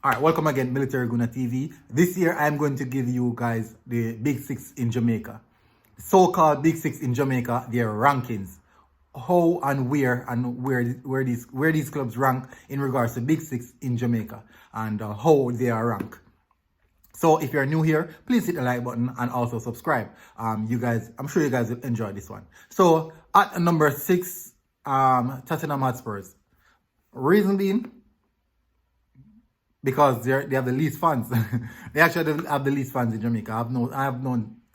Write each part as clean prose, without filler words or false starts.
All right, welcome again, Military Gooner TV. This year, I'm going to give you guys the Big Six in Jamaica. So-called Big Six in Jamaica, their rankings. How and where these clubs rank in regards to Big Six in Jamaica and how they are ranked. So if you're new here, please hit the like button and also subscribe. I'm sure you guys will enjoy this one. So at number 6, Tottenham Hotspurs. Reason being, because they have the least fans. They actually have the least fans in Jamaica.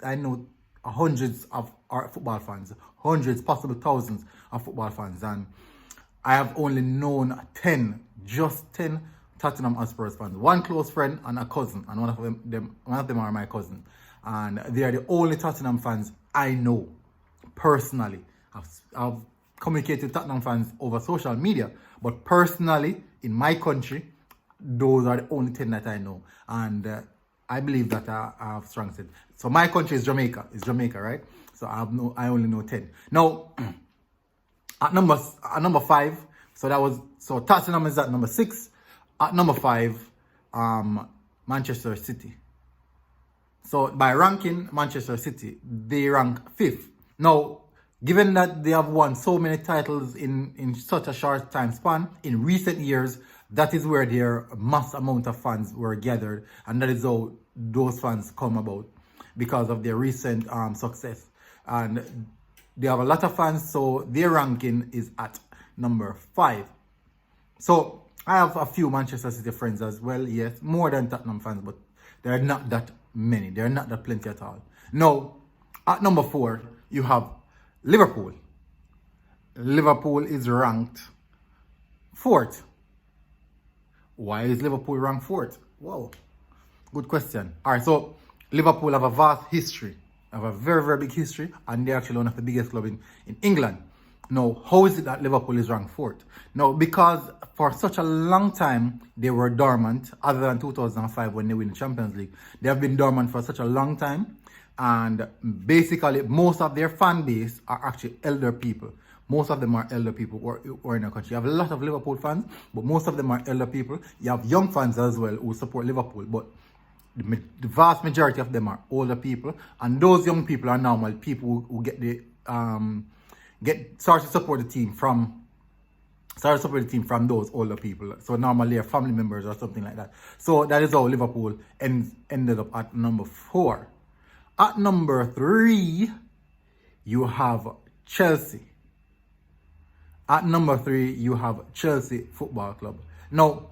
I know hundreds of our football fans, hundreds, possibly thousands of football fans, and I have only known 10, just 10 Tottenham Hotspur fans. One close friend and a cousin, and one of them are my cousin, and they are the only Tottenham fans I know personally. I've communicated with Tottenham fans over social media, but personally in my country, those are the only 10 that I know, and I believe that I have strong sense. So my country is Jamaica. It's Jamaica, right? So I only know 10. Now, at number 5, so Tottenham is at number 6. At number 5, Manchester City. So by ranking Manchester City, they rank 5th. Now, given that they have won so many titles in such a short time span, in recent years, that is where their mass amount of fans were gathered, and that is how those fans come about, because of their recent success. And they have a lot of fans, so their ranking is at number 5. So I have a few Manchester City friends as well, yes, more than Tottenham fans, but they're not that many. They're not that plenty at all. Now, at number 4, you have Liverpool. Liverpool is ranked 4th. Why is Liverpool ranked 4th? Wow, good question. All right, so Liverpool have a vast history, have a very, very big history, and they're actually one of the biggest clubs in England. Now, how is it that Liverpool is ranked 4th? Now, because for such a long time, they were dormant, other than 2005 when they win the Champions League. They have been dormant for such a long time, and basically, most of their fan base are actually elder people. Most of them are elder people who are in the country. You have a lot of Liverpool fans, but most of them are elder people. You have young fans as well who support Liverpool, but the vast majority of them are older people. And those young people are normal people who start to support the team from those older people. So normally they're family members or something like that. So that is how Liverpool ended up at number 4. At number 3, you have Chelsea. At number 3, you have Chelsea Football Club. Now,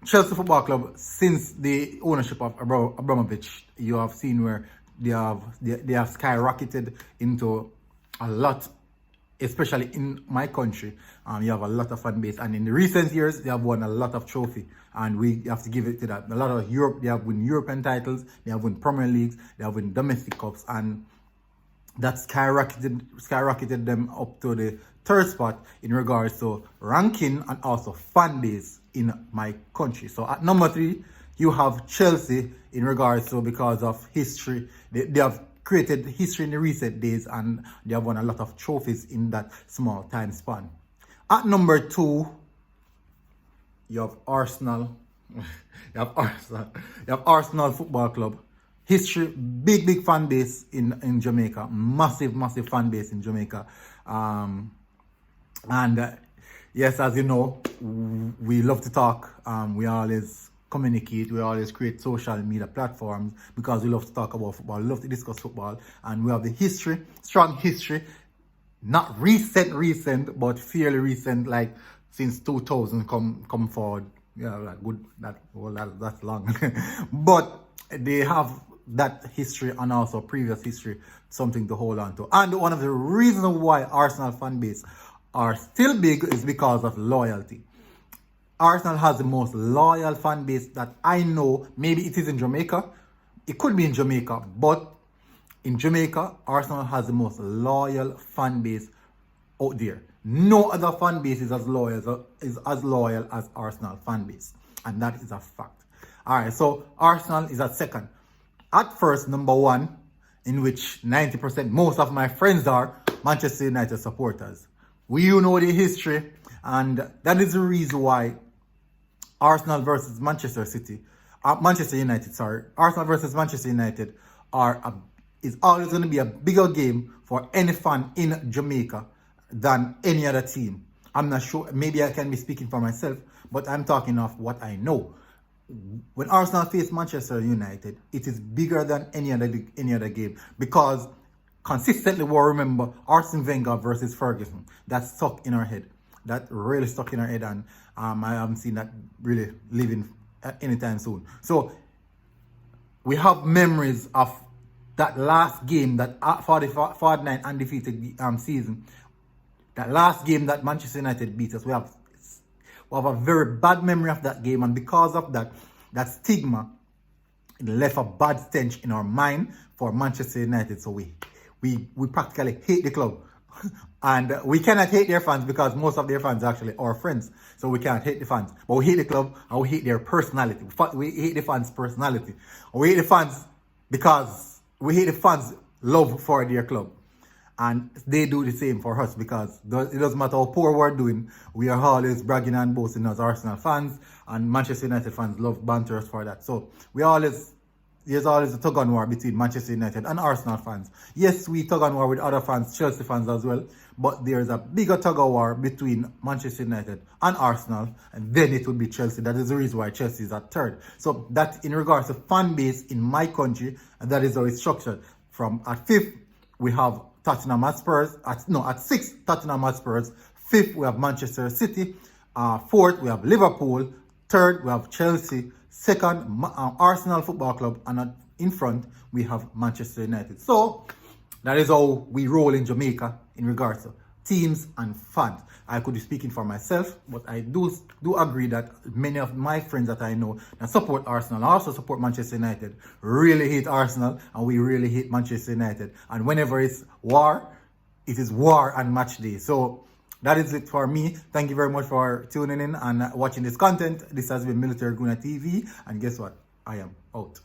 Chelsea Football Club, since the ownership of Abramovich, you have seen where they have skyrocketed into a lot, especially in my country. You have a lot of fan base, and in the recent years, they have won a lot of trophy, and we have to give it to that. A lot of Europe, they have won European titles, they have won Premier Leagues, they have won domestic cups, and that skyrocketed them up to the 3rd spot in regards to ranking and also fan base in my country. So at number 3, you have Chelsea in regards to, because of history. They have created history in the recent days, and they have won a lot of trophies in that small time span. At number 2, you have Arsenal. You have Arsenal Football Club. History, big fan base in Jamaica. Massive fan base in Jamaica. Yes, as you know, we love to talk. We always communicate. We always create social media platforms because we love to talk about football. We love to discuss football. And we have the history, strong history. Not recent, but fairly recent, like since 2000 come forward. Yeah, like good, that's long. But they have that history and also previous history, something to hold on to. And one of the reasons why Arsenal fan base are still big is because of loyalty. Arsenal has the most loyal fan base that I know. Maybe it is in Jamaica. It could be in Jamaica, but in Jamaica, Arsenal has the most loyal fan base out there. No other fan base is as loyal as Arsenal fan base, and that is a fact. All right, so Arsenal is at 2nd. At first, number 1, in which 90%, most of my friends are Manchester United supporters. We know the history, and that is the reason why Arsenal versus Manchester City, Manchester United, sorry. Arsenal versus Manchester United is always going to be a bigger game for any fan in Jamaica than any other team. I'm not sure, maybe I can be speaking for myself, but I'm talking of what I know. When Arsenal face Manchester United, it is bigger than any other game, because consistently we'll remember Arsene Wenger versus Ferguson. That's stuck in our head. That really stuck in our head, and I haven't seen that really living anytime soon. So we have memories of that last game, that 49 undefeated season. That last game that Manchester United beat us. We have a very bad memory of that game, and because of that, that stigma, it left a bad stench in our mind for Manchester United. So we practically hate the club. And we cannot hate their fans because most of their fans are actually our friends. So we can't hate the fans. But we hate the club and we hate their personality. We hate the fans' personality. We hate the fans because we hate the fans' love for their club. And they do the same for us, because it doesn't matter how poor we're doing, we are always bragging and boasting as Arsenal fans, and Manchester United fans love banter us for that. So there's always a tug on war between Manchester United and Arsenal fans. Yes, we tug on war with other fans, Chelsea fans as well, but there's a bigger tug of war between Manchester United and Arsenal, and then it would be Chelsea. That is the reason why Chelsea is at third. So that in regards to fan base in my country, and that is how it's structured. From at fifth, we have Tottenham Hotspurs. At sixth, Tottenham Hotspurs. Fifth, we have Manchester City. Fourth, we have Liverpool. Third, we have Chelsea. Second, Arsenal Football Club. And in front, we have Manchester United. So that is how we roll in Jamaica in regards to teams and fans. I could be speaking for myself, but I do agree that many of my friends that I know that support Arsenal, also support Manchester United, really hate Arsenal, and we really hate Manchester United. And whenever it's war, it is war and match day. So that is it for me. Thank you very much for tuning in and watching this content. This has been Military Gooner TV, and guess what? I am out.